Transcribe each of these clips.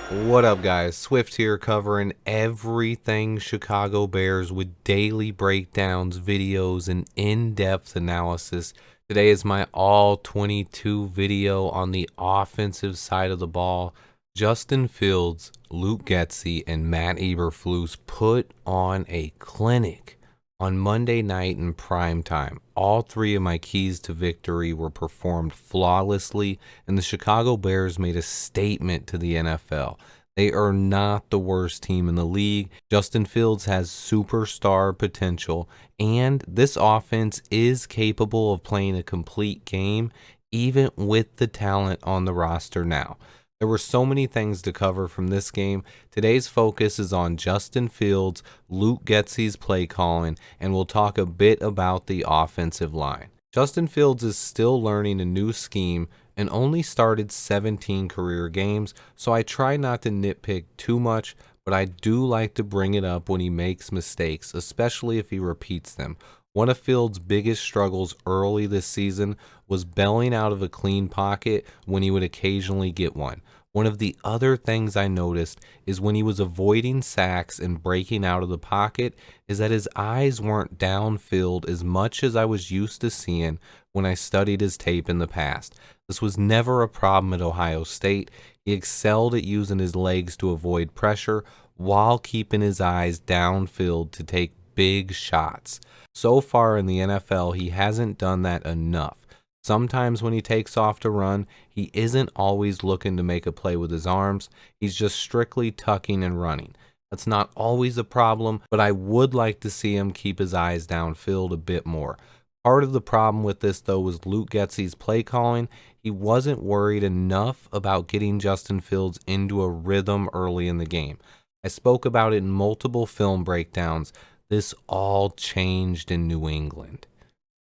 What up, guys? Swift here, covering everything Chicago Bears with daily breakdowns, videos, and in-depth analysis. Today is my all 22 video on the offensive side of the ball. Justin Fields, Luke Getsy, and Matt Eberflus put on a clinic on Monday night in prime time. All three of my keys to victory were performed flawlessly, and the Chicago Bears made a statement to the NFL. They are not the worst team in the league. Justin Fields has superstar potential, and this offense is capable of playing a complete game, even with the talent on the roster now. There were so many things to cover from this game. Today's focus is on Justin Fields, Luke Getsy's play calling, and we'll talk a bit about the offensive line. Justin Fields is still learning a new scheme and only started 17 career games, so I try not to nitpick too much, but I do like to bring it up when he makes mistakes, especially if he repeats them. One of Fields' biggest struggles early this season was bailing out of a clean pocket when he would occasionally get one. One of the other things I noticed is when he was avoiding sacks and breaking out of the pocket is that his eyes weren't downfield as much as I was used to seeing when I studied his tape in the past. This was never a problem at Ohio State. He excelled at using his legs to avoid pressure while keeping his eyes downfield to take big shots. So far in the NFL, he hasn't done that enough. Sometimes when he takes off to run, he isn't always looking to make a play with his arms. He's just strictly tucking and running. That's not always a problem, but I would like to see him keep his eyes downfield a bit more. Part of the problem with this, though, was Luke Getsy's play calling. He wasn't worried enough about getting Justin Fields into a rhythm early in the game. I spoke about it in multiple film breakdowns. This all changed in New England.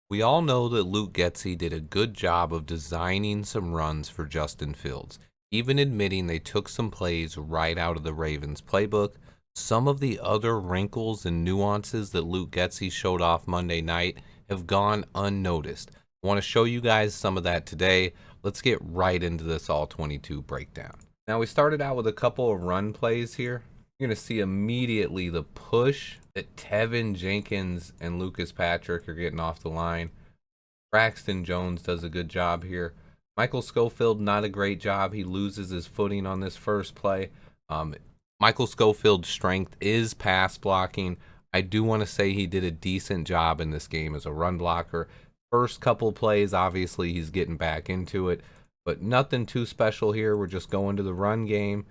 We all know that Luke Getsy did a good job of designing some runs for Justin Fields, even admitting they took some plays right out of the Ravens playbook. Some of the other wrinkles and nuances that Luke Getsy showed off Monday night have gone unnoticed. I want to show you guys some of that today. Let's get right into this all 22 breakdown. Now, we started out with a couple of run plays here. You're going to see immediately the push that Tevin Jenkins and Lucas Patrick are getting off the line. Braxton Jones does a good job here. Michael Schofield, not a great job. He loses his footing on this first play. Michael Schofield's strength is pass blocking. I do want to say he did a decent job in this game as a run blocker. First couple plays, obviously, he's getting back into it, but nothing too special here. We're just going to the run game.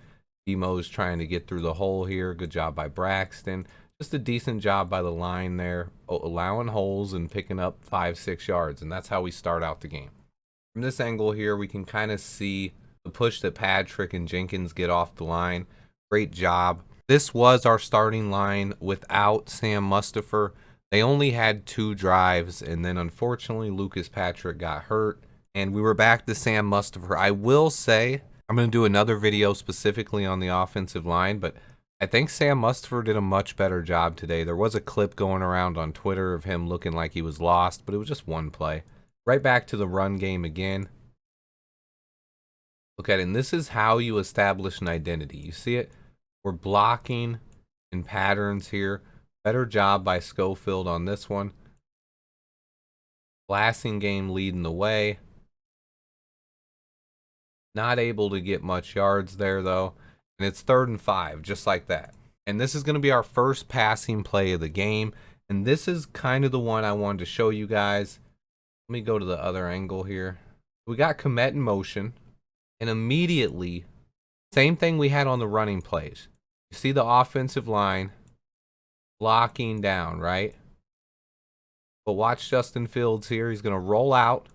Demo's trying to get through the hole here. Good job by Braxton. Just a decent job by the line there, allowing holes and picking up 5-6 yards, and that's how we start out the game. From this angle here, we can kind of see the push that Patrick and Jenkins get off the line. Great job. This was our starting line without Sam Mustipher. They only had 2 drives, and then unfortunately Lucas Patrick got hurt, and we were back to Sam Mustipher. I will say, I'm going to do another video specifically on the offensive line, but I think Sam Mustipher did a much better job today. There was a clip going around on Twitter of him looking like he was lost, but it was just one play. Right back to the run game again. Look at it, and this is how you establish an identity. You see it? We're blocking in patterns here. Better job by Schofield on this one. Passing game leading the way. Not able to get much yards there, though. And it's 3rd and 5, just like that. And this is going to be our first passing play of the game. And this is kind of the one I wanted to show you guys. Let me go to the other angle here. We got Komet in motion. And immediately, same thing we had on the running plays. You see the offensive line blocking down, right? But watch Justin Fields here. He's going to roll out.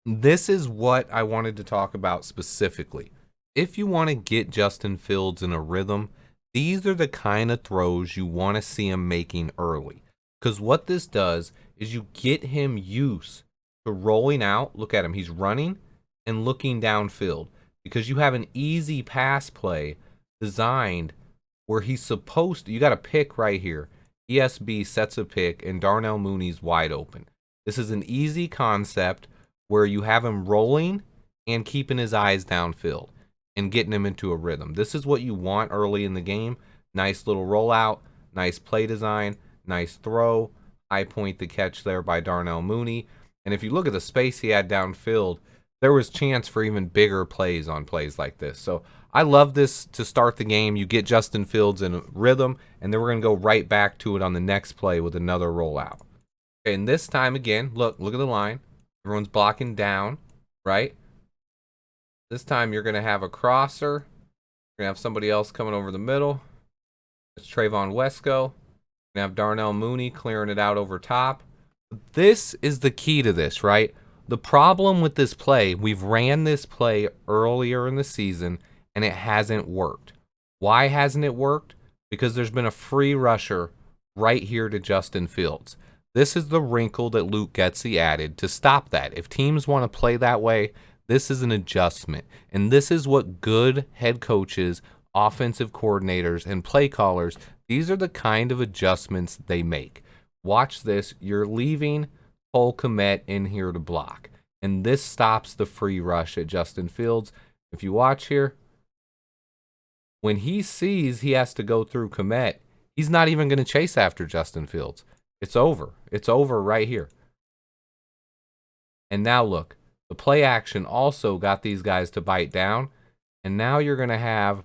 This is what I wanted to talk about specifically. If you want to get Justin Fields in a rhythm, these are the kind of throws you want to see him making early. Because what this does is you get him used to rolling out. Look at him. He's running and looking downfield. Because you have an easy pass play designed where he's supposed to. You got a pick right here. ESB sets a pick and Darnell Mooney's wide open. This is an easy concept where you have him rolling and keeping his eyes downfield. and getting him into a rhythm. This is what you want early in the game. Nice little rollout, nice play design, nice throw, high point the catch there by Darnell Mooney. And if you look at the space he had downfield, there was chance for even bigger plays on plays like this. So I love this to start the game. You get Justin Fields in a rhythm, and then we're going to go right back to it on the next play with another rollout. Okay, and this time again, look at the line. Everyone's blocking down, right? This time you're going to have a crosser. You're going to have somebody else coming over the middle. It's Trayvon Wesco. You're going to have Darnell Mooney clearing it out over top. This is the key to this, right? The problem with this play, we've ran this play earlier in the season, and it hasn't worked. Why hasn't it worked? Because there's been a free rusher right here to Justin Fields. This is the wrinkle that Luke Getsy added to stop that. If teams want to play that way, this is an adjustment. And this is what good head coaches, offensive coordinators, and play callers, these are the kind of adjustments they make. Watch this. You're leaving Cole Kmet in here to block. And this stops the free rush at Justin Fields. If you watch here, when he sees he has to go through Kmet, he's not even going to chase after Justin Fields. It's over. It's over right here. And now look, the play action also got these guys to bite down. And now you're going to have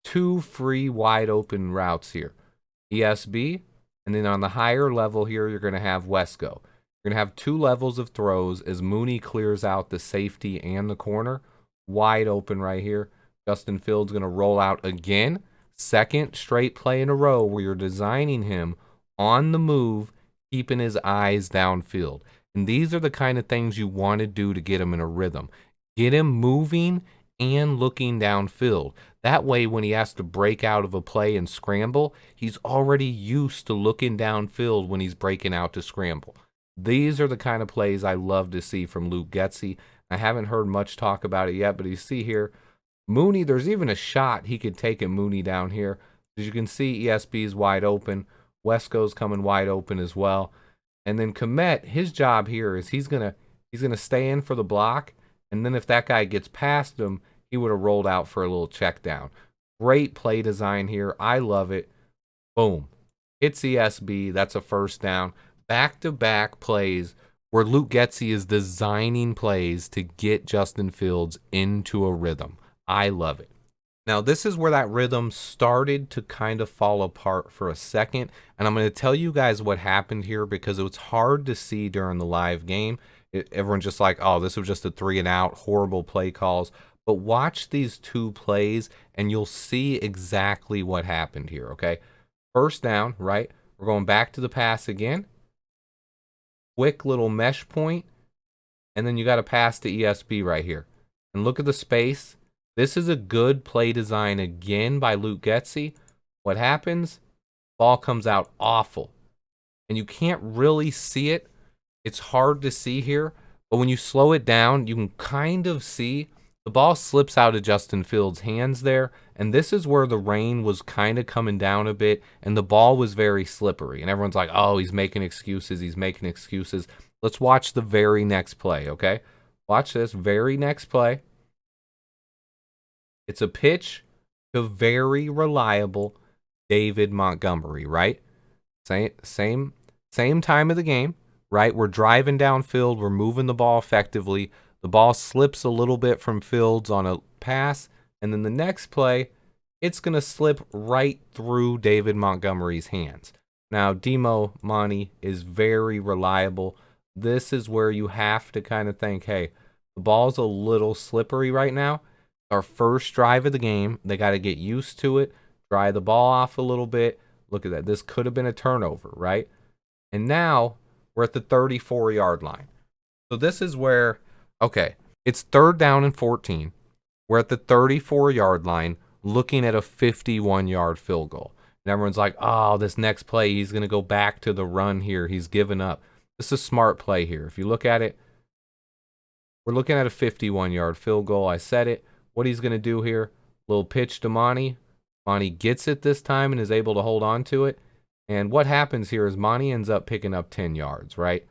two free wide open routes here. ESB, and then on the higher level here, you're going to have Wesco. You're going to have two levels of throws as Mooney clears out the safety and the corner. Wide open right here. Justin Fields going to roll out again. Second straight play in a row where you're designing him on the move, keeping his eyes downfield. And these are the kind of things you want to do to get him in a rhythm. Get him moving and looking downfield. That way, when he has to break out of a play and scramble, he's already used to looking downfield when he's breaking out to scramble. These are the kind of plays I love to see from Luke Getsy. I haven't heard much talk about it yet, but you see here, Mooney, there's even a shot he could take a Mooney down here. As you can see, ESB is wide open. Wesco's coming wide open as well. And then Kmet, his job here is he's gonna stay in for the block, and then if that guy gets past him, he would have rolled out for a little check down. Great play design here. I love it. Boom. Hits ESB. That's a first down. Back-to-back plays where Luke Getsy is designing plays to get Justin Fields into a rhythm. I love it. Now, this is where that rhythm started to kind of fall apart for a second, and I'm going to tell you guys what happened here because it was hard to see during the live game. Everyone's just like, oh, this was just a 3-and-out, horrible play calls. But watch these two plays, and you'll see exactly what happened here, okay? First down, right? We're going back to the pass again. Quick little mesh point, and then you got to pass to ESB right here. And look at the space. This is a good play design again by Luke Getsy. What happens? Ball comes out awful. And you can't really see it. It's hard to see here. But when you slow it down, you can kind of see the ball slips out of Justin Fields' hands there. And this is where the rain was kind of coming down a bit. And the ball was very slippery. And everyone's like, oh, he's making excuses. He's making excuses. Let's watch the very next play, okay? Watch this very next play. It's a pitch to very reliable David Montgomery, right? Same time of the game, right? We're driving downfield. We're moving the ball effectively. The ball slips a little bit from Fields on a pass. And then the next play, it's going to slip right through David Montgomery's hands. Now, Demo Monty is very reliable. This is where you have to kind of think, hey, the ball's a little slippery right now. Our first drive of the game, they got to get used to it, dry the ball off a little bit. Look at that. This could have been a turnover, right? And now we're at the 34-yard line. So this is where, okay, it's 3rd down and 14. We're at the 34-yard line looking at a 51-yard field goal. And everyone's like, oh, this next play, he's going to go back to the run here. He's given up. This is a smart play here. If you look at it, we're looking at a 51-yard field goal. I said it. What he's going to do here, little pitch to Monty. Monty gets it this time and is able to hold on to it. And what happens here is Monty ends up picking up 10 yards, right?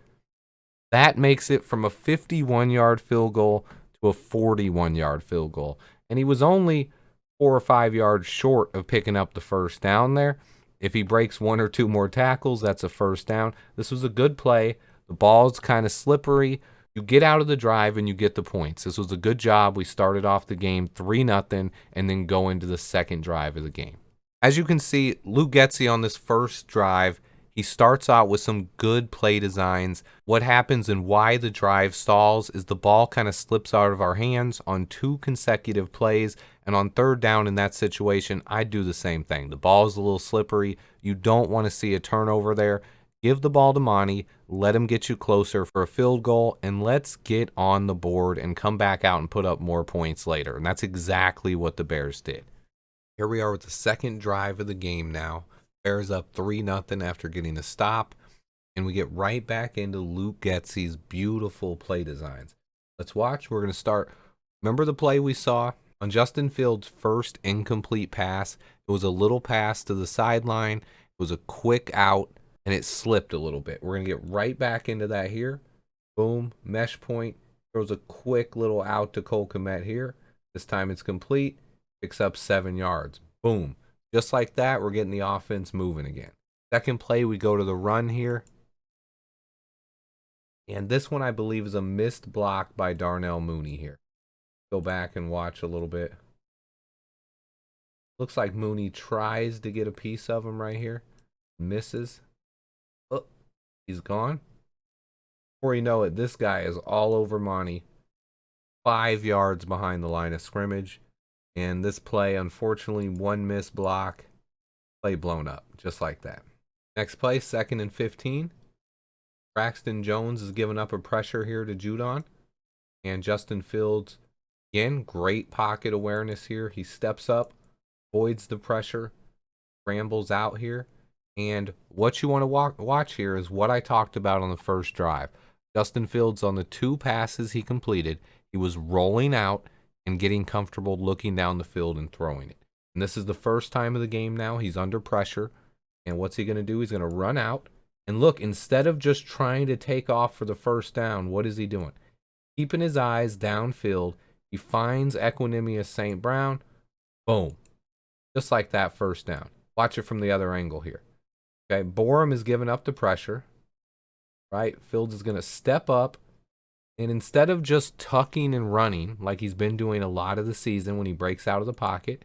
That makes it from a 51-yard field goal to a 41-yard field goal. and he was only 4 or 5 yards short of picking up the first down there. If he breaks 1 or 2 more tackles, that's a first down. This was a good play. The ball's kind of slippery. You get out of the drive and you get the points. This was a good job. We started off the game 3-0 and then go into the second drive of the game. As you can see, Luke Getsy on this first drive, he starts out with some good play designs. What happens and why the drive stalls is the ball kind of slips out of our hands on 2 consecutive plays. And on third down in that situation, I do the same thing. The ball is a little slippery. You don't want to see a turnover there. Give the ball to Monty. Let him get you closer for a field goal. And let's get on the board and come back out and put up more points later. And that's exactly what the Bears did. Here we are with the second drive of the game now. Bears up 3-0 after getting a stop. And we get right back into Luke Getsy's beautiful play designs. Let's watch. We're going to start. Remember the play we saw? On Justin Fields' first incomplete pass, it was a little pass to the sideline. It was a quick out, and it slipped a little bit. We're going to get right back into that here. Boom, mesh point. There was a quick little out to Cole Kmet here. This time it's complete. Picks up 7 yards. Boom. Just like that, we're getting the offense moving again. Second play, we go to the run here. And this one, I believe, is a missed block by Darnell Mooney here. Go back and watch a little bit. Looks like Mooney tries to get a piece of him right here. Misses. Oh, he's gone. Before you know it, this guy is all over Monty. 5 yards behind the line of scrimmage. And this play, unfortunately, 1 missed block. Play blown up, just like that. Next play, 2nd and 15. Braxton Jones is giving up a pressure here to Judon. And Justin Fields, again, great pocket awareness here. He steps up, avoids the pressure, scrambles out here. And what you want to watch here is what I talked about on the first drive. Justin Fields, on the 2 passes he completed, he was rolling out and getting comfortable looking down the field and throwing it. And this is the first time of the game now. He's under pressure. And what's he going to do? He's going to run out. And look, instead of just trying to take off for the first down, what is he doing? Keeping his eyes downfield. He finds Equanimous St. Brown. Boom. Just like that, first down. Watch it from the other angle here. Okay, Borum is giving up the pressure. Right? Fields is going to step up. And instead of just tucking and running like he's been doing a lot of the season when he breaks out of the pocket,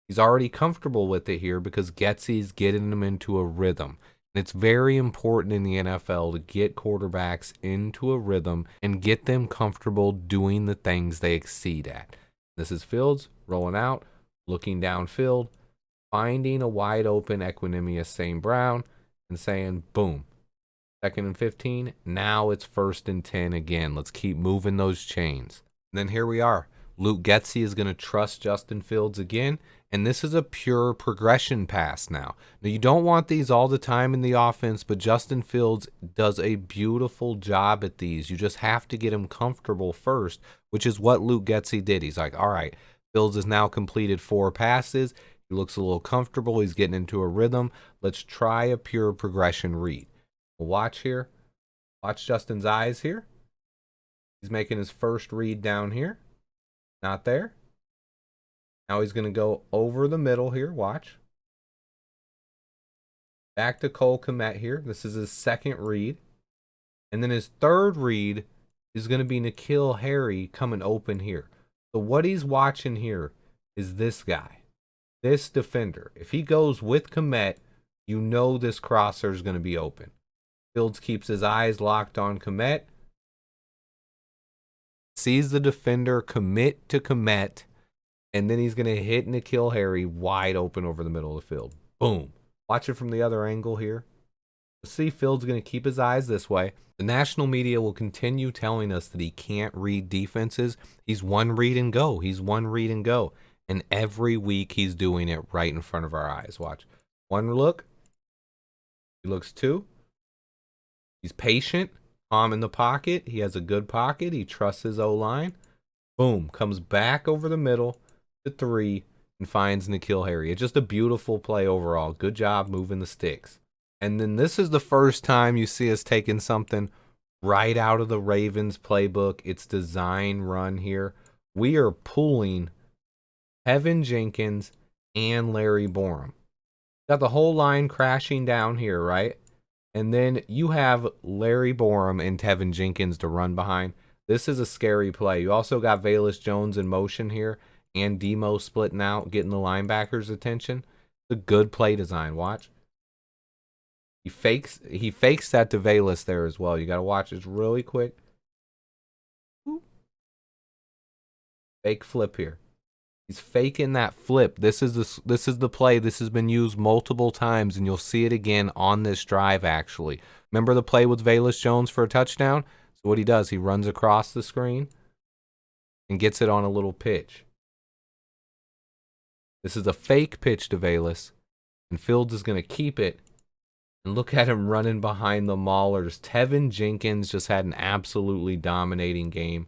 he's already comfortable with it here because Getsy's getting him into a rhythm. And it's very important in the NFL to get quarterbacks into a rhythm and get them comfortable doing the things they exceed at. This is Fields rolling out, looking downfield, finding a wide open Equanimous St. Brown and saying, boom. 2nd and 15. Now it's 1st and 10 again. Let's keep moving those chains. And then here we are. Luke Getsy is going to trust Justin Fields again. And this is a pure progression pass now. Now, you don't want these all the time in the offense, but Justin Fields does a beautiful job at these. You just have to get him comfortable first, which is what Luke Getsy did. He's like, all right, Fields has now completed 4 passes. He looks a little comfortable. He's getting into a rhythm. Let's try a pure progression read. Watch here. Watch Justin's eyes here. He's making his first read down here. Not there. Now he's going to go over the middle here. Watch. Back to Cole Kmet here. This is his 2nd read. And then his 3rd read is going to be N'Keal Harry coming open here. So what he's watching here is this guy. This defender. If he goes with Kmet, you know this crosser is going to be open. Fields keeps his eyes locked on Kmet. Sees the defender commit to Kmet. And then he's going to hit N'Keal Harry wide open over the middle of the field. Boom. Watch it from the other angle here. See, Fields is going to keep his eyes this way. The national media will continue telling us that he can't read defenses. He's one read and go. He's one read and go. And every week he's doing it right in front of our eyes. Watch. One look. He looks 2. He's patient, calm in the pocket. He has a good pocket. He trusts his O-line. Boom. Comes back over the middle to 3 and finds N'Keal Harry. It's just a beautiful play overall. Good job moving the sticks. And then this is the first time you see us taking something right out of the Ravens playbook. It's design run here. We are pulling Tevin Jenkins, and Larry Borom. Got the whole line crashing down here, right? And then you have Larry Borom and Tevin Jenkins to run behind. This is a scary play. You also got Velus Jones in motion here and Demo splitting out, getting the linebackers' attention. It's a good play design. Watch. He fakes that to Velus there as well. You got to watch this really quick. Fake flip here. He's faking that flip. This is the play. This has been used multiple times, and you'll see it again on this drive, actually. Remember the play with Velus Jones for a touchdown? So what he does, he runs across the screen and gets it on a little pitch. This is a fake pitch to Velus, and Fields is going to keep it. And look at him running behind the Maulers. Tevin Jenkins just had an absolutely dominating game.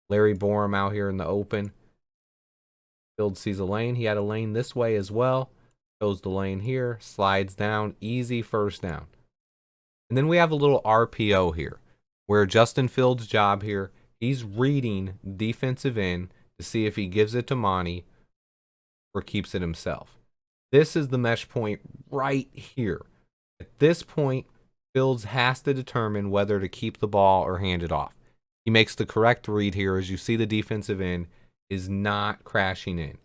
Larry Borom out here in the open. Fields sees a lane. He had a lane this way as well. Goes the lane here. Slides down. Easy first down. And then we have a little RPO here, where Justin Fields' job here, he's reading defensive end to see if he gives it to Monty or keeps it himself. This is the mesh point right here. At this point, Fields has to determine whether to keep the ball or hand it off. He makes the correct read here. As you see, the defensive end is not crashing in.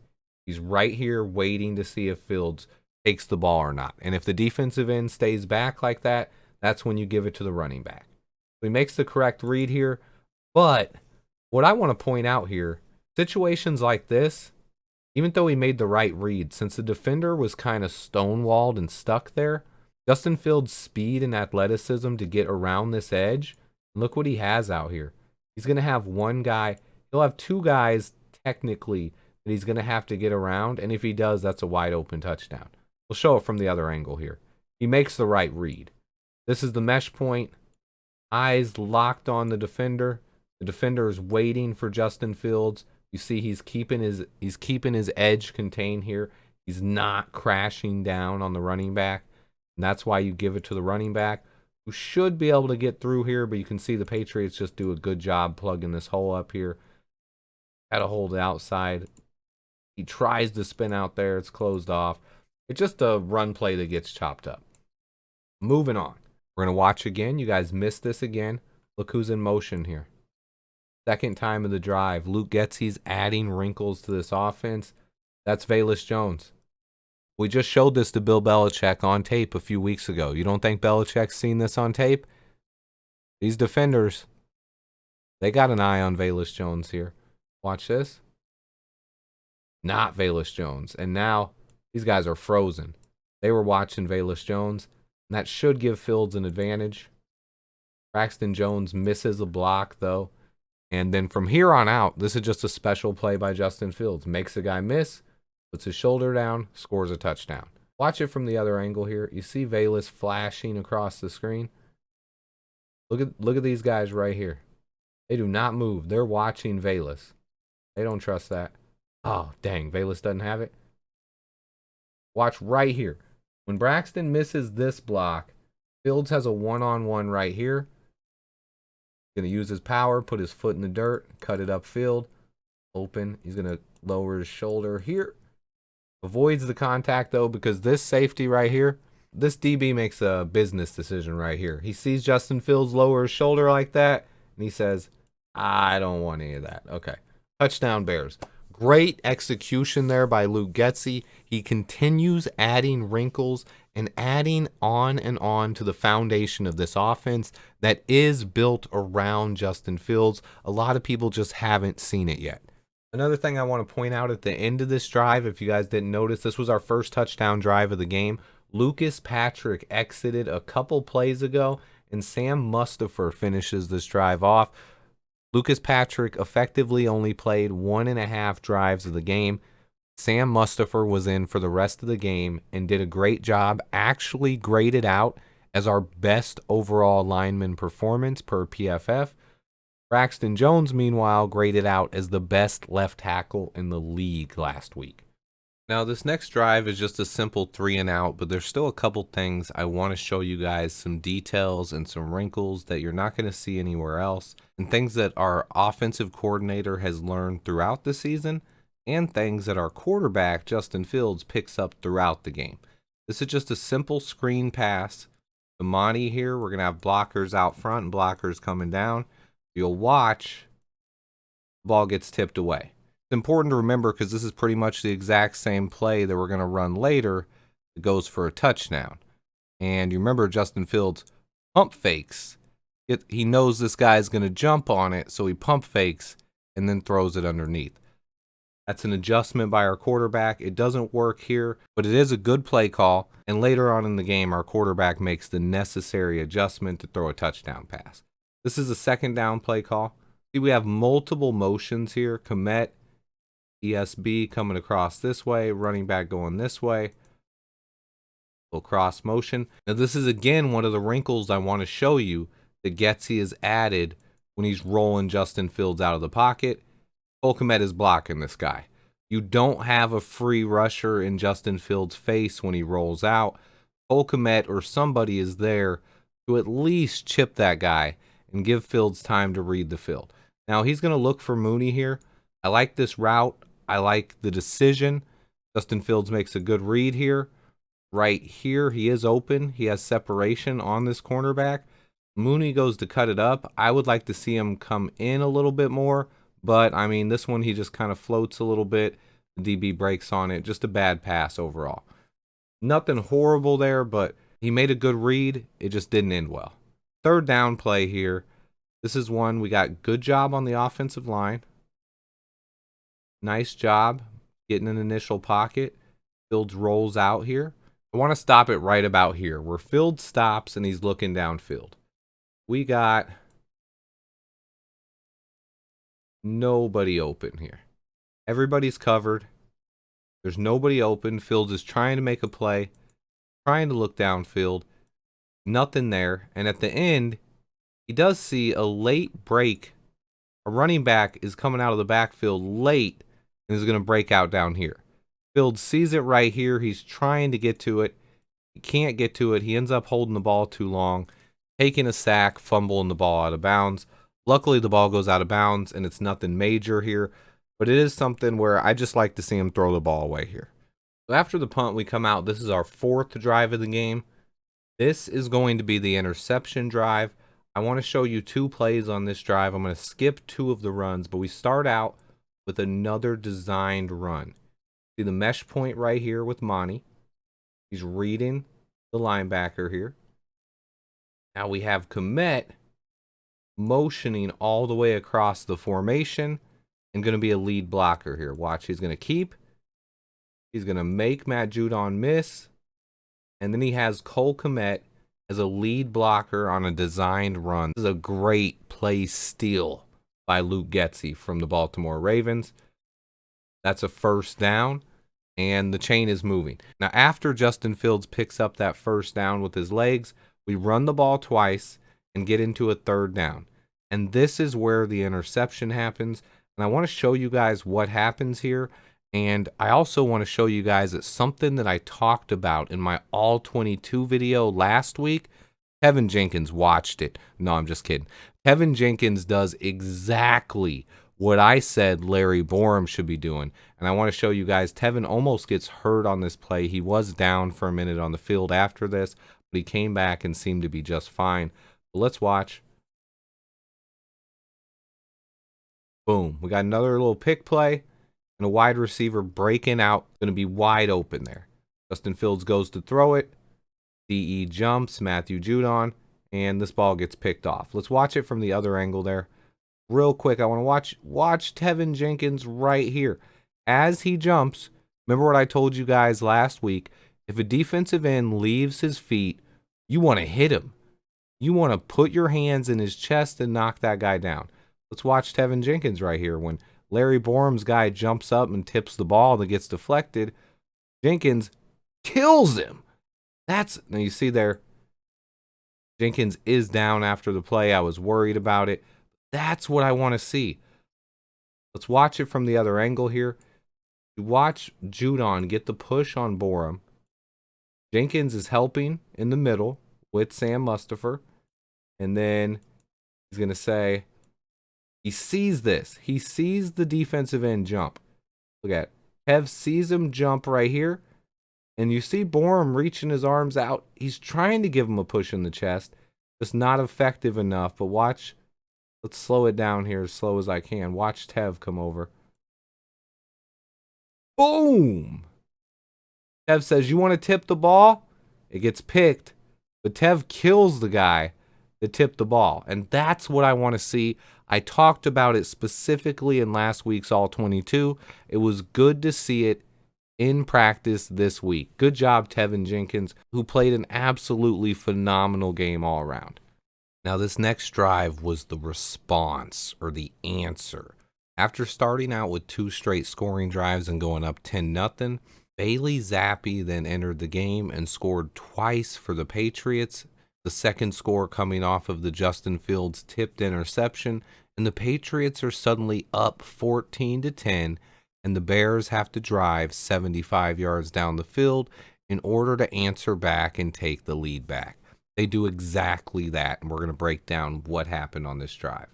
He's right here waiting to see if Fields takes the ball or not. And if the defensive end stays back like that, that's when you give it to the running back. So he makes the correct read here. But what I want to point out here, situations like this, even though he made the right read, since the defender was kind of stonewalled and stuck there, Justin Fields' speed and athleticism to get around this edge, look what he has out here. He's going to have one guy. He'll have two guys technically that he's going to have to get around, and if he does, that's a wide open touchdown. We'll show it from the other angle here. He makes the right read. This is the mesh point. Eyes locked on the defender. The defender is waiting for Justin Fields. You see he's keeping his edge contained here. He's not crashing down on the running back. And that's why you give it to the running back, who should be able to get through here, but you can see the Patriots just do a good job plugging this hole up here. Got to hold it outside. He tries to spin out there. It's closed off. It's just a run play that gets chopped up. Moving on. We're going to watch again. You guys missed this again. Look who's in motion here. Second time of the drive. Luke Getsy's adding wrinkles to this offense. That's Velus Jones. We just showed this to Bill Belichick on tape a few weeks ago. You don't think Belichick's seen this on tape? These defenders, they got an eye on Velus Jones here. Watch this. Not Velus Jones. And now these guys are frozen. They were watching Velus Jones. And that should give Fields an advantage. Braxton Jones misses a block, though. And then from here on out, this is just a special play by Justin Fields. Makes a guy miss, puts his shoulder down, scores a touchdown. Watch it from the other angle here. You see Velus flashing across the screen. Look at these guys right here. They do not move. They're watching Velus. They don't trust that. Oh, dang. Velus doesn't have it. Watch right here. When Braxton misses this block, Fields has a one-on-one right here. Going to use his power, put his foot in the dirt, cut it upfield. Open. He's going to lower his shoulder here. Avoids the contact, though, because this safety right here, this DB makes a business decision right here. He sees Justin Fields lower his shoulder like that, and he says, I don't want any of that. Okay. Touchdown Bears. Great execution there by Luke Getsy. He continues adding wrinkles and adding on and on to the foundation of this offense that is built around Justin Fields. A lot of people just haven't seen it yet. Another thing I want to point out at the end of this drive, if you guys didn't notice, this was our first touchdown drive of the game. Lucas Patrick exited a couple plays ago, and Sam Mustipher finishes this drive off. Lucas Patrick effectively only played 1.5 drives of the game. Sam Mustipher was in for the rest of the game and did a great job, actually graded out as our best overall lineman performance per PFF. Braxton Jones, meanwhile, graded out as the best left tackle in the league last week. Now, this next drive is just a simple 3 and out, but there's still a couple things I want to show you guys, some details and some wrinkles that you're not going to see anywhere else, and things that our offensive coordinator has learned throughout the season and things that our quarterback, Justin Fields, picks up throughout the game. This is just a simple screen pass. The Monty here, we're going to have blockers out front and blockers coming down. You'll watch the ball gets tipped away. It's important to remember because this is pretty much the exact same play that we're going to run later. It goes for a touchdown. And you remember Justin Fields pump fakes. He knows this guy's going to jump on it, so he pump fakes and then throws it underneath. That's an adjustment by our quarterback. It doesn't work here, but it is a good play call. And later on in the game, our quarterback makes the necessary adjustment to throw a touchdown pass. This is a second down play call. See, we have multiple motions here. Komet, ESB coming across this way, running back going this way. Little cross motion. Now, this is again one of the wrinkles I want to show you that Getsy is added when he's rolling Justin Fields out of the pocket. Cole Kmet is blocking this guy. You don't have a free rusher in Justin Fields' face when he rolls out. Cole Kmet or somebody is there to at least chip that guy and give Fields time to read the field. Now, he's going to look for Mooney here. I like this route. I like the decision. Justin Fields makes a good read here. Right here, he is open. He has separation on this cornerback. Mooney goes to cut it up. I would like to see him come in a little bit more. But, I mean, this one he just kind of floats a little bit. The DB breaks on it. Just a bad pass overall. Nothing horrible there, but he made a good read. It just didn't end well. Third down play here. This is one we got good job on the offensive line. Nice job getting an initial pocket. Fields rolls out here. I want to stop it right about here where Fields stops and he's looking downfield. We got nobody open here. Everybody's covered. There's nobody open. Fields is trying to make a play, trying to look downfield. Nothing there. And at the end, he does see a late break. A running back is coming out of the backfield late and is going to break out down here. Fields sees it right here. He's trying to get to it. He can't get to it. He ends up holding the ball too long, taking a sack, fumbling the ball out of bounds. Luckily, the ball goes out of bounds, and it's nothing major here. But it is something where I just like to see him throw the ball away here. So after the punt, we come out. This is our fourth drive of the game. This is going to be the interception drive. I want to show you two plays on this drive. I'm going to skip two of the runs, but we start out with another designed run. See the mesh point right here with Monty. He's reading the linebacker here. Now we have Komet motioning all the way across the formation and going to be a lead blocker here. Watch, he's going to keep. He's going to make Matt Judon miss. And then he has Cole Komet as a lead blocker on a designed run. This is a great play steal by Luke Getsy from the Baltimore Ravens. That's a first down, and the chain is moving. Now, after Justin Fields picks up that first down with his legs, we run the ball twice and get into a third down. And this is where the interception happens. And I want to show you guys what happens here. And I also want to show you guys that something that I talked about in my All 22 video last week. Tevin Jenkins watched it. No, I'm just kidding. Tevin Jenkins does exactly what I said Larry Borum should be doing. And I want to show you guys, Tevin almost gets hurt on this play. He was down for a minute on the field after this, but he came back and seemed to be just fine. But let's watch. Boom. We got another little pick play and a wide receiver breaking out. Going to be wide open there. Justin Fields goes to throw it. DE jumps, Matthew Judon, and this ball gets picked off. Let's watch it from the other angle there. Real quick, I want to watch Tevin Jenkins right here. As he jumps, remember what I told you guys last week, if a defensive end leaves his feet, you want to hit him. You want to put your hands in his chest and knock that guy down. Let's watch Tevin Jenkins right here. When Larry Borum's guy jumps up and tips the ball that gets deflected, Jenkins kills him. Now you see there, Jenkins is down after the play. I was worried about it. That's what I want to see. Let's watch it from the other angle here. You watch Judon get the push on Borum. Jenkins is helping in the middle with Sam Mustipher. And then he's going to say, he sees this. He sees the defensive end jump. Look at it. Tev sees him jump right here. And you see Borum reaching his arms out. He's trying to give him a push in the chest. Just not effective enough. But watch. Let's slow it down here as slow as I can. Watch Tev come over. Boom! Tev says, you want to tip the ball? It gets picked. But Tev kills the guy that tipped the ball. And that's what I want to see. I talked about it specifically in last week's All 22. It was good to see it in practice this week. Good job, Tevin Jenkins, who played an absolutely phenomenal game all around. Now, this next drive was the response, or the answer. After starting out with 2 straight scoring drives and going up 10-0, Bailey Zappi then entered the game and scored twice for the Patriots. The second score coming off of the Justin Fields tipped interception, and the Patriots are suddenly up 14-10, and the Bears have to drive 75 yards down the field in order to answer back and take the lead back. They do exactly that, and we're going to break down what happened on this drive.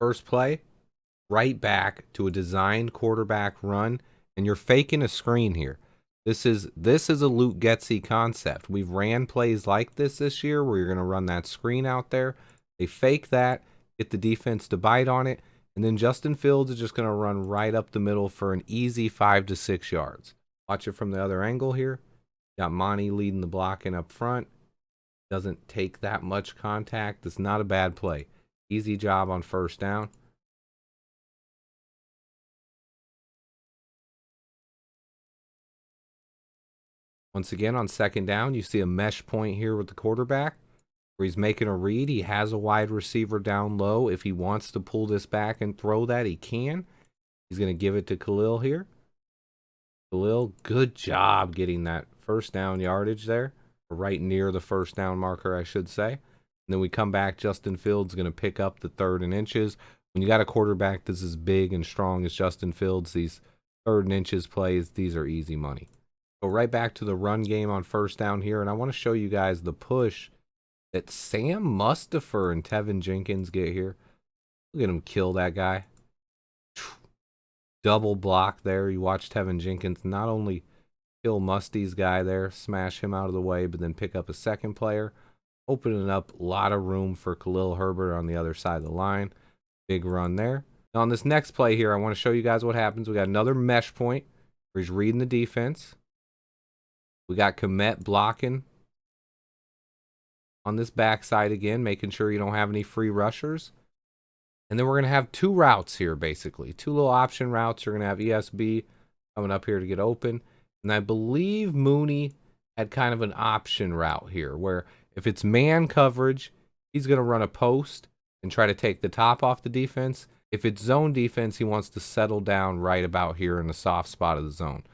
First play, right back to a designed quarterback run, and you're faking a screen here. This is a Luke Getsy concept. We've ran plays like this year where you're going to run that screen out there. They fake that, get the defense to bite on it, and then Justin Fields is just going to run right up the middle for an easy 5 to 6 yards. Watch it from the other angle here. Got Monty leading the blocking up front. Doesn't take that much contact. It's not a bad play. Easy job on first down. Once again, on second down, you see a mesh point here with the quarterback where he's making a read. He has a wide receiver down low. If he wants to pull this back and throw that, he can. He's going to give it to Khalil here. Khalil, good job getting that first down yardage there. Right near the first down marker, I should say. And then we come back. Justin Fields is going to pick up the 3rd and inches. When you got a quarterback that's as big and strong as Justin Fields, these 3rd and inches plays, these are easy money. Go right back to the run game on first down here, and I want to show you guys the push that Sam Mustipher and Tevin Jenkins get here. Look at him kill that guy. Double block there. You watch Tevin Jenkins not only kill Musty's guy there, smash him out of the way, but then pick up a second player, opening up a lot of room for Khalil Herbert on the other side of the line. Big run there. Now on this next play here, I want to show you guys what happens. We got another mesh point where he's reading the defense. We got Komet blocking on this backside again, making sure you don't have any free rushers. And then we're going to have 2 routes here, basically. 2 little option routes. You're going to have ESB coming up here to get open. And I believe Mooney had kind of an option route here, where if it's man coverage, he's going to run a post and try to take the top off the defense. If it's zone defense, he wants to settle down right about here in the soft spot of the zone.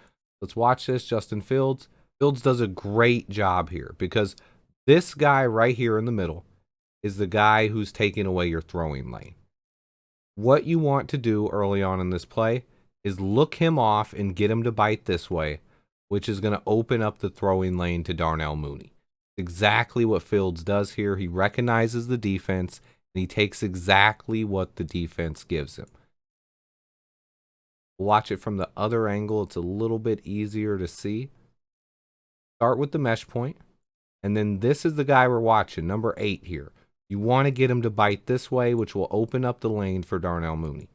Let's watch this. Justin Fields. Fields does a great job here because this guy right here in the middle is the guy who's taking away your throwing lane. What you want to do early on in this play is look him off and get him to bite this way, which is going to open up the throwing lane to Darnell Mooney. Exactly what Fields does here. He recognizes the defense, and he takes exactly what the defense gives him. Watch it from the other angle. It's a little bit easier to see. Start with the mesh point, and then this is the guy we're watching, number 8 here. You want to get him to bite this way, which will open up the lane for Darnell Mooney.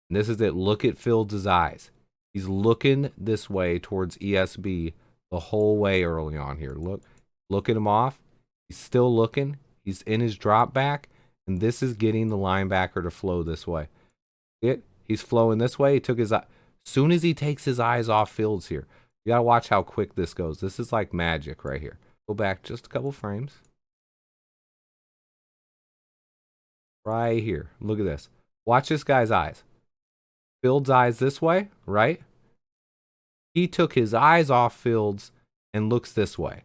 And this is it. Look at Fields' eyes. He's looking this way towards ESB the whole way early on here. Look at him off. He's still looking. He's in his drop back, and this is getting the linebacker to flow this way. He's flowing this way. He took his eye. Soon as he takes his eyes off Fields here, you got to watch how quick this goes. This is like magic right here. Go back just a couple frames. Right here. Look at this. Watch this guy's eyes. Fields' eyes this way, right? He took his eyes off Fields and looks this way.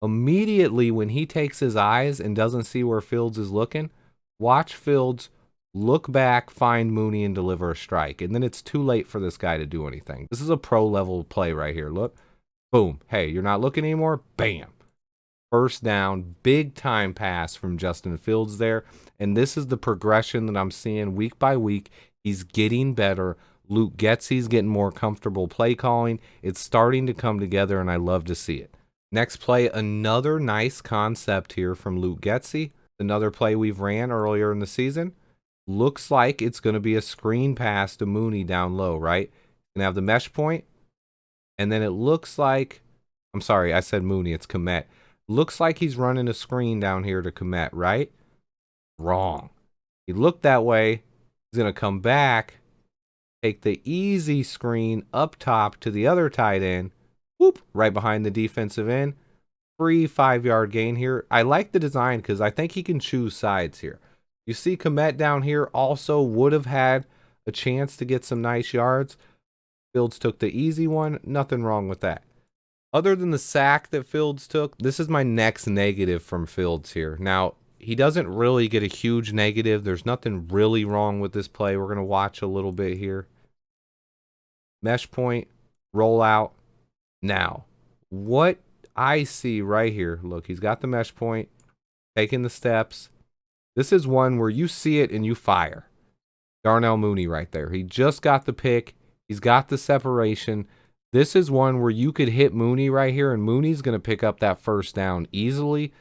Immediately when he takes his eyes and doesn't see where Fields is looking, watch Fields look back, find Mooney, and deliver a strike. And then it's too late for this guy to do anything. This is a pro-level play right here. Look. Boom. Hey, you're not looking anymore? Bam. First down. Big time pass from Justin Fields there. And this is the progression that I'm seeing week by week. He's getting better. Luke Getsy's getting more comfortable play calling. It's starting to come together, and I love to see it. Next play, another nice concept here from Luke Getsy. Another play we've ran earlier in the season. Looks like it's going to be a screen pass to Mooney down low, right? Going to have the mesh point. And then it looks like, I'm sorry, I said Mooney, it's Komet. Looks like he's running a screen down here to Komet, right? Wrong. He looked that way. He's going to come back, take the easy screen up top to the other tight end. Whoop, right behind the defensive end. Free 5-yard gain here. I like the design because I think he can choose sides here. You see Komet down here also would have had a chance to get some nice yards. Fields took the easy one. Nothing wrong with that. Other than the sack that Fields took, this is my next negative from Fields here. Now, he doesn't really get a huge negative. There's nothing really wrong with this play. We're going to watch a little bit here. Mesh point, roll out. Now, what I see right here, look, he's got the mesh point, taking the steps. This is one where you see it and you fire. Darnell Mooney right there. He just got the pick. He's got the separation. This is one where you could hit Mooney right here, and Mooney's going to pick up that first down easily.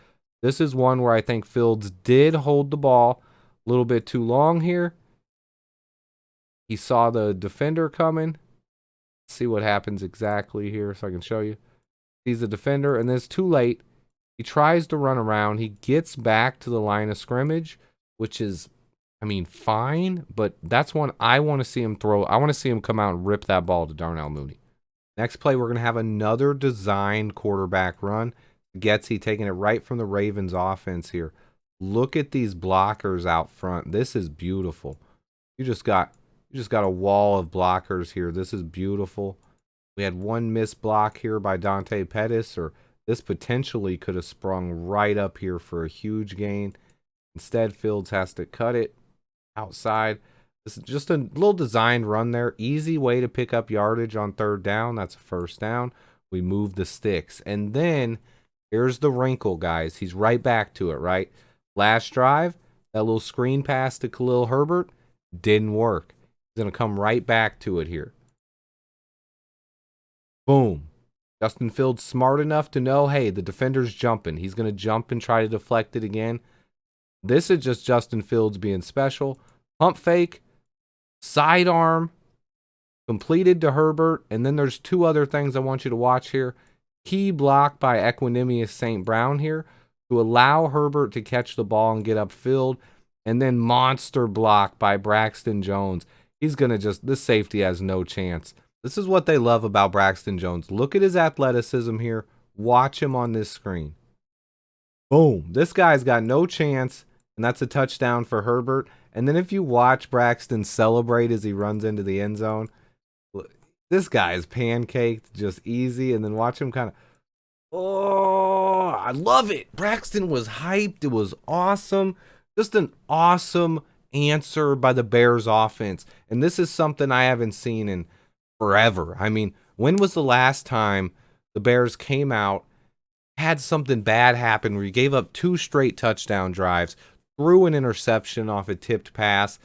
This is one where I think Fields did hold the ball a little bit too long here. He saw the defender coming. Let's see what happens exactly here so I can show you. He's the defender, and then it's too late. He tries to run around. He gets back to the line of scrimmage, which is, I mean, fine, but that's one I want to see him throw. I want to see him come out and rip that ball to Darnell Mooney. Next play, we're going to have another designed quarterback run. Getsy taking it right from the Ravens offense here. Look at these blockers out front. This is beautiful. You just got a wall of blockers here. This is beautiful. We had one missed block here by Dante Pettis, or this potentially could have sprung right up here for a huge gain. Instead, Fields has to cut it outside. This is just a little designed run there. Easy way to pick up yardage on third down. That's a first down. We move the sticks. And then here's the wrinkle, guys. He's right back to it, right? Last drive, that little screen pass to Khalil Herbert didn't work. He's going to come right back to it here. Boom. Justin Fields smart enough to know, hey, the defender's jumping. He's going to jump and try to deflect it again. This is just Justin Fields being special. Pump fake, sidearm, completed to Herbert. And then there's two other things I want you to watch here. Key block by Equanimous St. Brown here to allow Herbert to catch the ball and get upfield. And then monster block by Braxton Jones. He's going to just, this safety has no chance. This is what they love about Braxton Jones. Look at his athleticism here. Watch him on this screen. Boom. This guy's got no chance, and that's a touchdown for Herbert. And then if you watch Braxton celebrate as he runs into the end zone, this guy is pancaked, just easy. And then watch him kind of, oh, I love it. Braxton was hyped. It was awesome. Just an awesome answer by the Bears offense. And this is something I haven't seen in forever. I mean, when was the last time the Bears came out, had something bad happen where you gave up 2 straight touchdown drives, threw an interception off a tipped pass,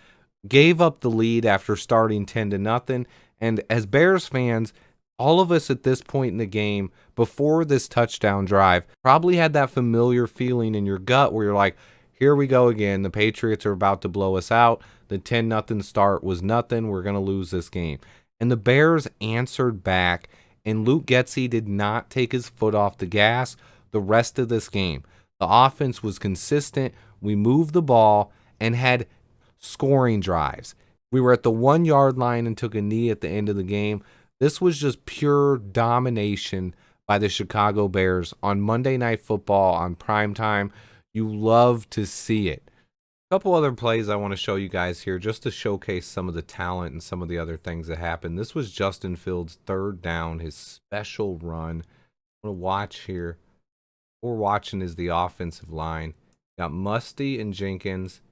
gave up the lead after starting 10-0, and as Bears fans, all of us at this point in the game, before this touchdown drive, probably had that familiar feeling in your gut where you're like, here we go again. The Patriots are about to blow us out. The 10-0 start was nothing. We're going to lose this game. And the Bears answered back, and Luke Getsy did not take his foot off the gas the rest of this game. The offense was consistent. We moved the ball and had scoring drives. We were at the 1-yard line and took a knee at the end of the game. This was just pure domination by the Chicago Bears on Monday Night Football on primetime. You love to see it. A couple other plays I want to show you guys here just to showcase some of the talent and some of the other things that happened. This was Justin Fields' third down, his special run. I want to watch here. What we're watching is the offensive line. Got Musty and Jenkins.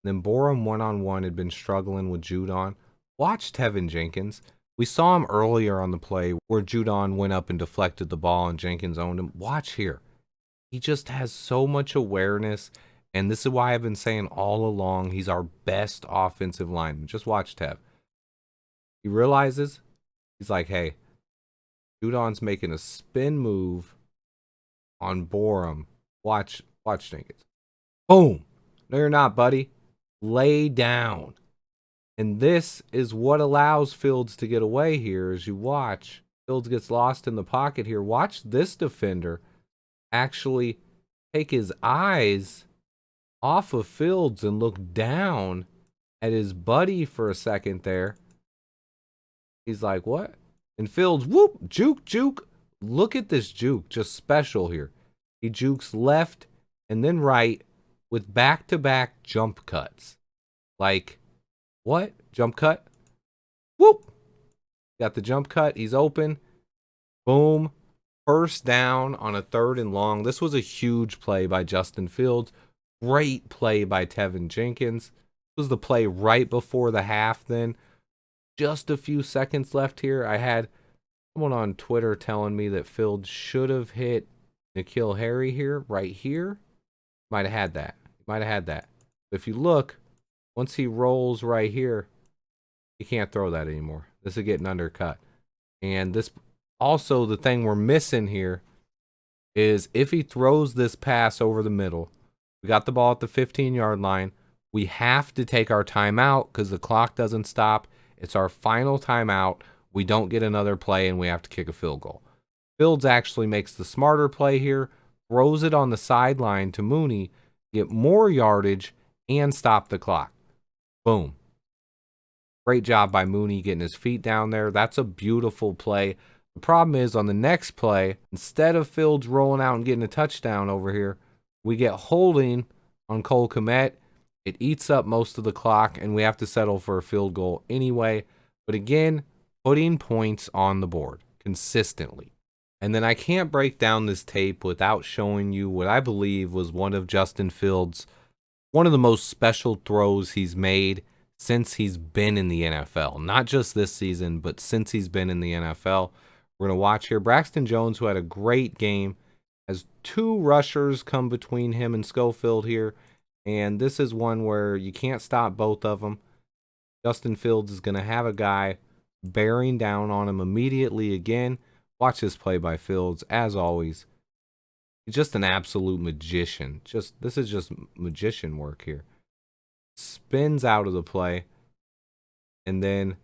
Then Borum one-on-one had been struggling with Judon. Watch Tevin Jenkins. We saw him earlier on the play where Judon went up and deflected the ball and Jenkins owned him. Watch here. He just has so much awareness. And this is why I've been saying all along, he's our best offensive lineman. Just watch Tev. He realizes, he's like, hey, Judon's making a spin move on Borum. Watch Jenkins. Boom. No, you're not, buddy. Lay down. And this is what allows Fields to get away here as you watch. Fields gets lost in the pocket here. Watch this defender actually take his eyes off of Fields and look down at his buddy for a second there. He's like, what? And Fields, whoop, juke. Look at this juke, just special here. He jukes left and then right with back-to-back jump cuts. Like, what? Jump cut? Whoop! Got the jump cut. He's open. Boom. First down on a 3rd and long. This was a huge play by Justin Fields. Great play by Tevin Jenkins. This was the play right before the half then. Just a few seconds left here. I had someone on Twitter telling me that Fields should have hit N'Keal Harry here, right here. Might have had that. If you look, once he rolls right here, he can't throw that anymore. This is getting undercut. And this also, the thing we're missing here is if he throws this pass over the middle, we got the ball at the 15-yard line. We have to take our timeout because the clock doesn't stop. It's our final timeout. We don't get another play, and we have to kick a field goal. Fields actually makes the smarter play here, throws it on the sideline to Mooney, get more yardage, and stop the clock. Boom. Great job by Mooney getting his feet down there. That's a beautiful play. The problem is on the next play, instead of Fields rolling out and getting a touchdown over here, we get holding on Cole Kmet. It eats up most of the clock, and we have to settle for a field goal anyway. But again, putting points on the board consistently. And then I can't break down this tape without showing you what I believe was one of Justin Fields' one of the most special throws he's made since he's been in the NFL. Not just this season, but since he's been in the NFL. We're going to watch here. Braxton Jones, who had a great game, has 2 rushers come between him and Schofield here. And this is one where you can't stop both of them. Justin Fields is going to have a guy bearing down on him immediately again. Watch this play by Fields, as always. He's just an absolute magician. This is just magician work here. Spins out of the play. And then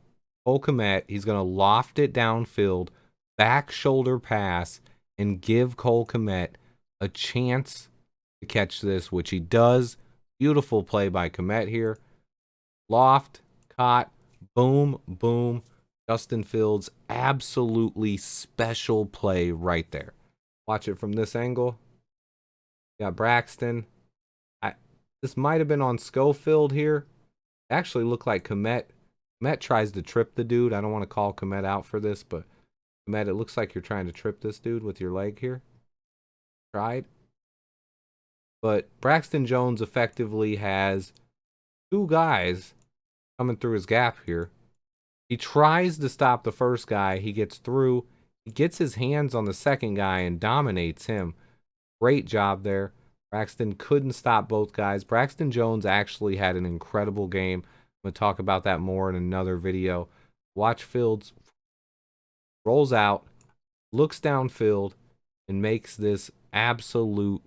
Cole Kmet, he's going to loft it downfield, back shoulder pass, and give Cole Kmet a chance to catch this, which he does. Beautiful play by Kmet here. Loft, caught, boom, boom. Justin Fields, absolutely special play right there. Watch it from this angle. Got Braxton. This might have been on Schofield here. It actually looked like Kmet. Kmet tries to trip the dude. I don't want to call Kmet out for this, but Kmet, it looks like you're trying to trip this dude with your leg here. Tried. But Braxton Jones effectively has 2 guys coming through his gap here. He tries to stop the first guy. He gets through. He gets his hands on the second guy and dominates him. Great job there. Braxton couldn't stop both guys. Braxton Jones actually had an incredible game. I'm going to talk about that more in another video. Watch Fields. Rolls out. Looks downfield. And makes this absolute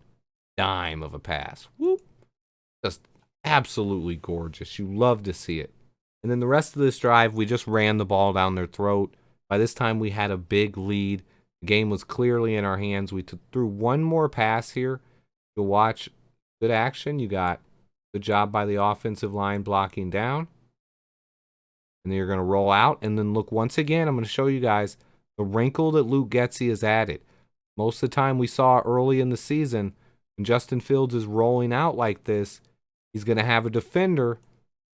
dime of a pass. Whoop. Just absolutely gorgeous. You love to see it. And then the rest of this drive, we just ran the ball down their throat. By this time, we had a big lead. The game was clearly in our hands. We threw one more pass here. You'll watch good action. You got good job by the offensive line blocking down. And then you're going to roll out. And then look, once again, I'm going to show you guys the wrinkle that Luke Getsy has added. Most of the time we saw early in the season, when Justin Fields is rolling out like this, he's going to have a defender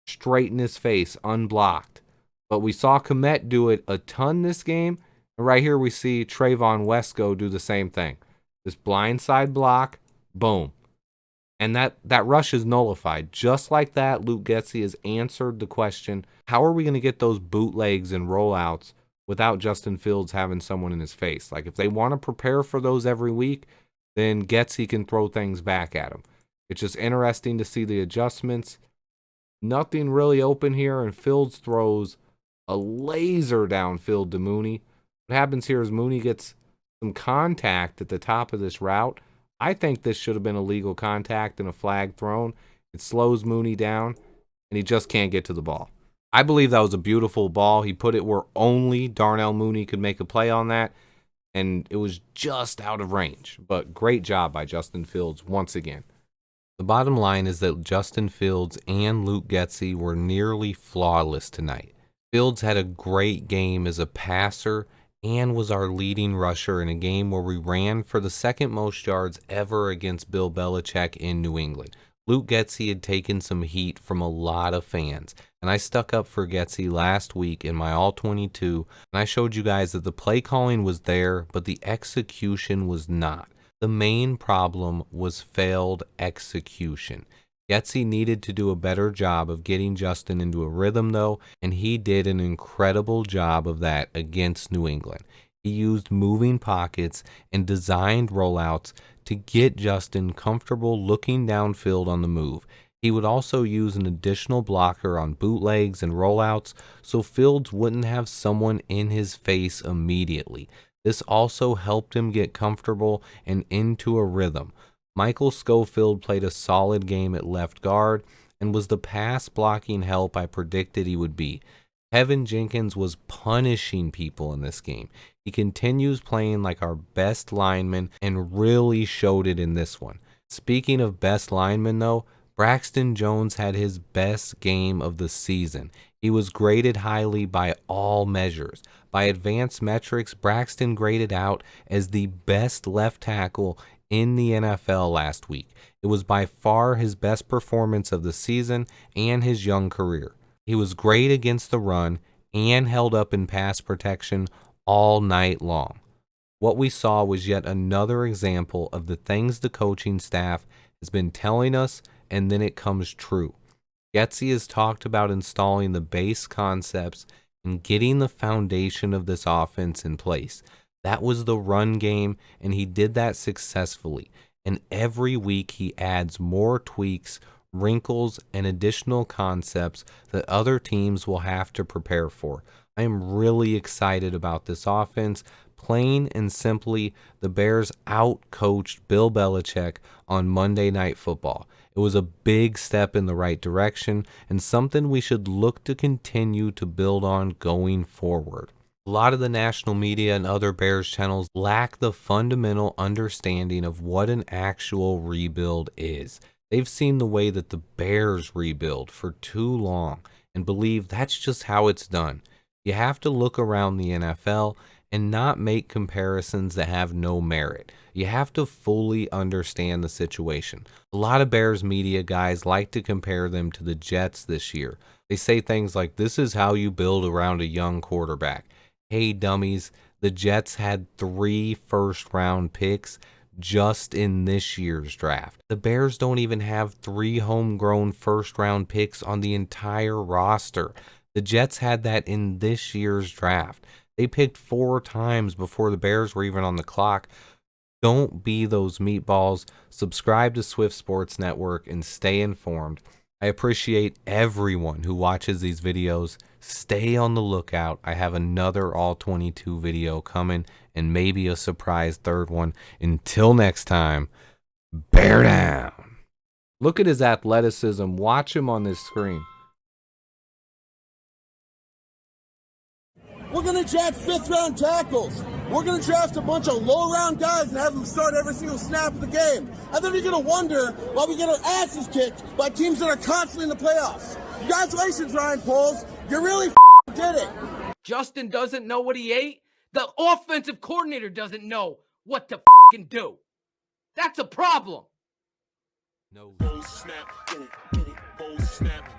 straight in his face, unblocked. But we saw Kmet do it a ton this game. And right here we see Trayvon Wesco do the same thing. This blindside block, boom. And that rush is nullified. Just like that, Luke Getsy has answered the question, how are we going to get those bootlegs and rollouts without Justin Fields having someone in his face? Like, if they want to prepare for those every week, then Getsy can throw things back at him. It's just interesting to see the adjustments. Nothing really open here, and Fields throws a laser downfield to Mooney. What happens here is Mooney gets some contact at the top of this route. I think this should have been illegal contact and a flag thrown. It slows Mooney down, and he just can't get to the ball. I believe that was a beautiful ball. He put it where only Darnell Mooney could make a play on that, and it was just out of range. But great job by Justin Fields once again. The bottom line is that Justin Fields and Luke Getsy were nearly flawless tonight. Fields had a great game as a passer and was our leading rusher in a game where we ran for the second most yards ever against Bill Belichick in New England. Luke Getsy had taken some heat from a lot of fans, and I stuck up for Getsy last week in my All-22, and I showed you guys that the play calling was there, but the execution was not. The main problem was failed execution. Getsy needed to do a better job of getting Justin into a rhythm, though, and he did an incredible job of that against New England. He used moving pockets and designed rollouts to get Justin comfortable looking downfield on the move. He would also use an additional blocker on bootlegs and rollouts so Fields wouldn't have someone in his face immediately. This also helped him get comfortable and into a rhythm. Michael Schofield played a solid game at left guard and was the pass blocking help I predicted he would be. Kevin Jenkins was punishing people in this game. He continues playing like our best lineman and really showed it in this one. Speaking of best lineman though, Braxton Jones had his best game of the season. He was graded highly by all measures. By advanced metrics, Braxton graded out as the best left tackle in the NFL last week. It was by far his best performance of the season and his young career. He was great against the run and held up in pass protection all night long. What we saw was yet another example of the things the coaching staff has been telling us, and then it comes true. Getsy has talked about installing the base concepts and getting the foundation of this offense in place. That was the run game, and he did that successfully. And every week he adds more tweaks, wrinkles, and additional concepts that other teams will have to prepare for. I am really excited about this offense. Plain and simply, the Bears out-coached Bill Belichick on Monday Night Football. It was a big step in the right direction and something we should look to continue to build on going forward. A lot of the national media and other Bears channels lack the fundamental understanding of what an actual rebuild is. They've seen the way that the Bears rebuild for too long and believe that's just how it's done. You have to look around the NFL and not make comparisons that have no merit. You have to fully understand the situation. A lot of Bears media guys like to compare them to the Jets this year. They say things like, this is how you build around a young quarterback. Hey dummies, the Jets had 3 first-round picks just in this year's draft. The Bears don't even have 3 homegrown first-round picks on the entire roster. The Jets had that in this year's draft. They picked 4 times before the Bears were even on the clock. Don't be those meatballs. Subscribe to Swift Sports Network and stay informed. I appreciate everyone who watches these videos. Stay on the lookout. I have another All-22 video coming and maybe a surprise third one. Until next time, bear down. Look at his athleticism. Watch him on this screen. We're going to draft 5th-round tackles. We're going to draft a bunch of low-round guys and have them start every single snap of the game. And then you're going to wonder why we get our asses kicked by teams that are constantly in the playoffs. Congratulations, Ryan Poles. You really did it. Justin doesn't know what he ate. The offensive coordinator doesn't know what to do. That's a problem. No. Snap, get it, snap.